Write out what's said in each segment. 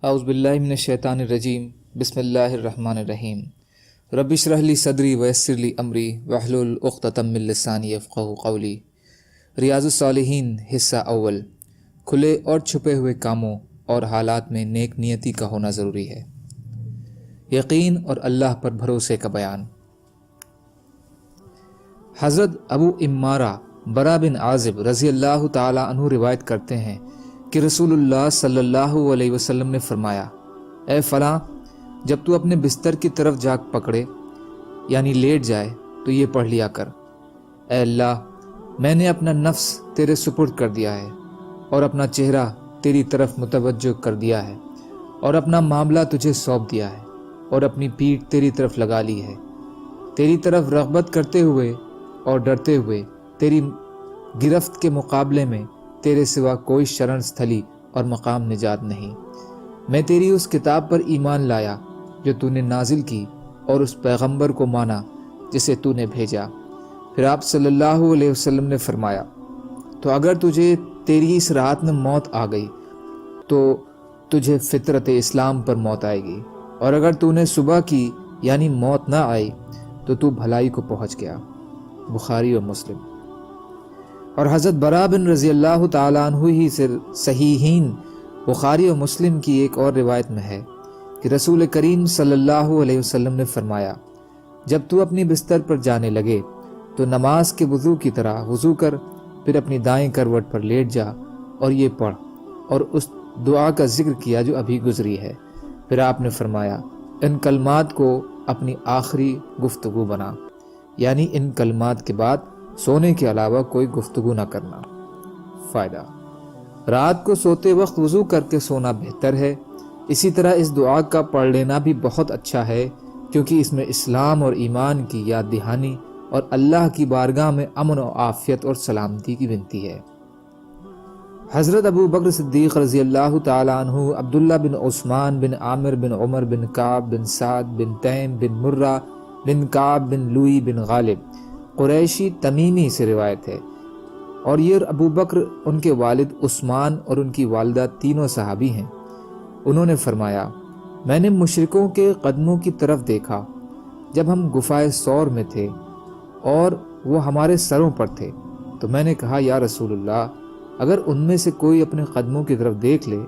اعوذ باللہ من الشیطان الرجیم بسم اللہ الرحمن الرحیم رب اشرح لی صدری ویسر لی امری واحلل عقدۃ من لسانی یفقہوا قولی۔ ریاض الصالحین حصہ اول، کھلے اور چھپے ہوئے کاموں اور حالات میں نیک نیتی کا ہونا ضروری ہے۔ یقین اور اللہ پر بھروسے کا بیان۔ حضرت ابو امارہ برا بن عازب رضی اللہ تعالی عنہ روایت کرتے ہیں کہ رسول اللہ صلی اللہ علیہ وسلم نے فرمایا، اے فلاں، جب تو اپنے بستر کی طرف جاگ پکڑے یعنی لیٹ جائے تو یہ پڑھ لیا کر، اے اللہ، میں نے اپنا نفس تیرے سپرد کر دیا ہے اور اپنا چہرہ تیری طرف متوجہ کر دیا ہے اور اپنا معاملہ تجھے سونپ دیا ہے اور اپنی پیٹھ تیری طرف لگا لی ہے، تیری طرف رغبت کرتے ہوئے اور ڈرتے ہوئے، تیری گرفت کے مقابلے میں تیرے سوا کوئی شرن ستھلی اور مقام نجات نہیں۔ میں تیری اس کتاب پر ایمان لایا جو تو نے نازل کی اور اس پیغمبر کو مانا جسے تو نے بھیجا۔ پھر آپ صلی اللہ علیہ وسلم نے فرمایا، تو اگر تجھے تیری اس رات میں موت آ گئی تو تجھے فطرت اسلام پر موت آئے گی، اور اگر تو نے صبح کی یعنی موت نہ آئی تو تو بھلائی کو پہنچ گیا۔ بخاری و مسلم۔ اور حضرت برا بن رضی اللہ تعالیٰ عنہ ہی سے صحیحین بخاری و مسلم کی ایک اور روایت میں ہے کہ رسول کریم صلی اللہ علیہ وسلم نے فرمایا، جب تو اپنی بستر پر جانے لگے تو نماز کے وضو کی طرح وضو کر، پھر اپنی دائیں کروٹ پر لیٹ جا اور یہ پڑھ، اور اس دعا کا ذکر کیا جو ابھی گزری ہے۔ پھر آپ نے فرمایا، ان کلمات کو اپنی آخری گفتگو بنا، یعنی ان کلمات کے بعد سونے کے علاوہ کوئی گفتگو نہ کرنا۔ فائدہ: رات کو سوتے وقت وضو کر کے سونا بہتر ہے۔ اسی طرح اس دعا کا پڑھ لینا بھی بہت اچھا ہے، کیونکہ اس میں اسلام اور ایمان کی یاد دہانی اور اللہ کی بارگاہ میں امن و عافیت اور سلامتی کی ونتی ہے۔ حضرت ابو بکر صدیق رضی اللہ تعالی عنہ عبداللہ بن عثمان بن عامر بن عمر بن کعب بن سعد بن تیم بن مرہ بن کعب بن لوئی بن غالب قریشی تمیمی سے روایت ہے، اور یہ ابو بکر ان کے والد عثمان اور ان کی والدہ تینوں صحابی ہیں۔ انہوں نے فرمایا، میں نے مشرکوں کے قدموں کی طرف دیکھا جب ہم گفائے ثور میں تھے اور وہ ہمارے سروں پر تھے، تو میں نے کہا، یا رسول اللہ، اگر ان میں سے کوئی اپنے قدموں کی طرف دیکھ لے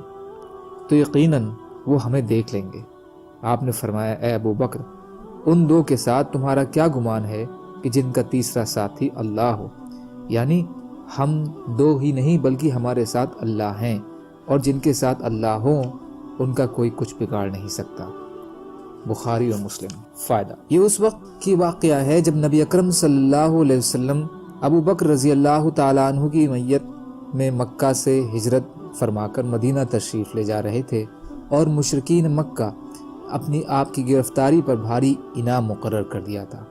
تو یقیناً وہ ہمیں دیکھ لیں گے۔ آپ نے فرمایا، اے ابو بکر، ان دو کے ساتھ تمہارا کیا گمان ہے کہ جن کا تیسرا ساتھی اللہ ہو، یعنی ہم دو ہی نہیں بلکہ ہمارے ساتھ اللہ ہیں، اور جن کے ساتھ اللہ ہوں ان کا کوئی کچھ بگاڑ نہیں سکتا۔ بخاری و مسلم۔ فائدہ: یہ اس وقت کی واقعہ ہے جب نبی اکرم صلی اللہ علیہ وسلم ابو بکر رضی اللہ تعالیٰ عنہ کی میت میں مکہ سے ہجرت فرما کر مدینہ تشریف لے جا رہے تھے، اور مشرکین مکہ اپنی آپ کی گرفتاری پر بھاری انعام مقرر کر دیا تھا،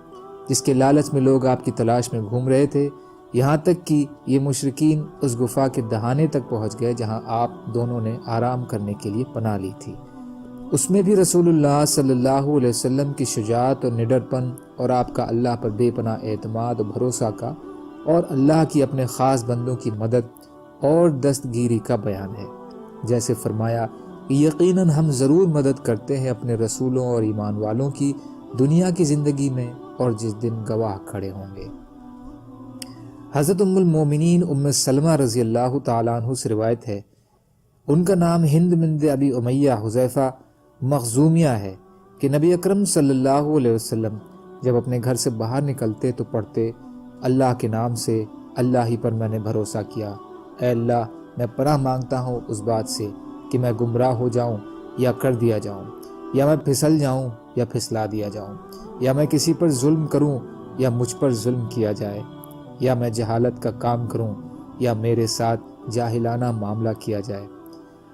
جس کے لالچ میں لوگ آپ کی تلاش میں گھوم رہے تھے، یہاں تک کہ یہ مشرکین اس گفا کے دہانے تک پہنچ گئے جہاں آپ دونوں نے آرام کرنے کے لیے پناہ لی تھی۔ اس میں بھی رسول اللہ صلی اللہ علیہ وسلم کی شجاعت اور نڈر پن، اور آپ کا اللہ پر بے پناہ اعتماد و بھروسہ کا، اور اللہ کی اپنے خاص بندوں کی مدد اور دستگیری کا بیان ہے۔ جیسے فرمایا کہ یقیناً ہم ضرور مدد کرتے ہیں اپنے رسولوں اور ایمان والوں کی دنیا کی زندگی میں اور جس دن گواہ کھڑے ہوں گے۔ حضرت ام المومنین ام سلمہ رضی اللہ تعالیٰ عنہ سے روایت ہے، ان کا نام ہند بنت ابی امیہ حذیفہ مخزومیہ ہے، کہ نبی اکرم صلی اللہ علیہ وسلم جب اپنے گھر سے باہر نکلتے تو پڑھتے، اللہ کے نام سے، اللہ ہی پر میں نے بھروسہ کیا، اے اللہ، میں پناہ مانگتا ہوں اس بات سے کہ میں گمراہ ہو جاؤں یا کر دیا جاؤں، یا میں پھسل جاؤں یا پھسلا دیا جاؤں، یا میں کسی پر ظلم کروں یا مجھ پر ظلم کیا جائے، یا میں جہالت کا کام کروں یا میرے ساتھ جاہلانہ معاملہ کیا جائے۔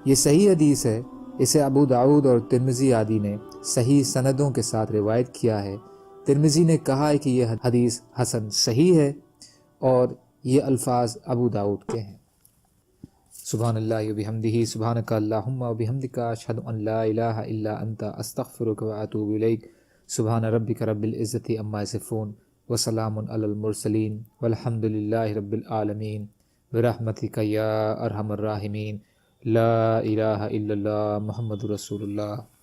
یہ صحیح حدیث ہے۔ اسے ابو داؤد اور ترمذی آدی نے صحیح سندوں کے ساتھ روایت کیا ہے۔ ترمذی نے کہا ہے کہ یہ حدیث حسن صحیح ہے، اور یہ الفاظ ابو داؤد کے ہیں۔ سبحان اللہ و بحمدہ، سبحانک اللہم و بحمدک، اشہد ان لا الہ الا انت، استغفرک و اتوب الیک۔ سبحان ربک رب العزت عما یصفون وسلام علی المرسلین والحمد للہ رب العالمین، برحمتک یا ارحم الراحمین، لا الہ الا اللہ محمد رسول اللہ۔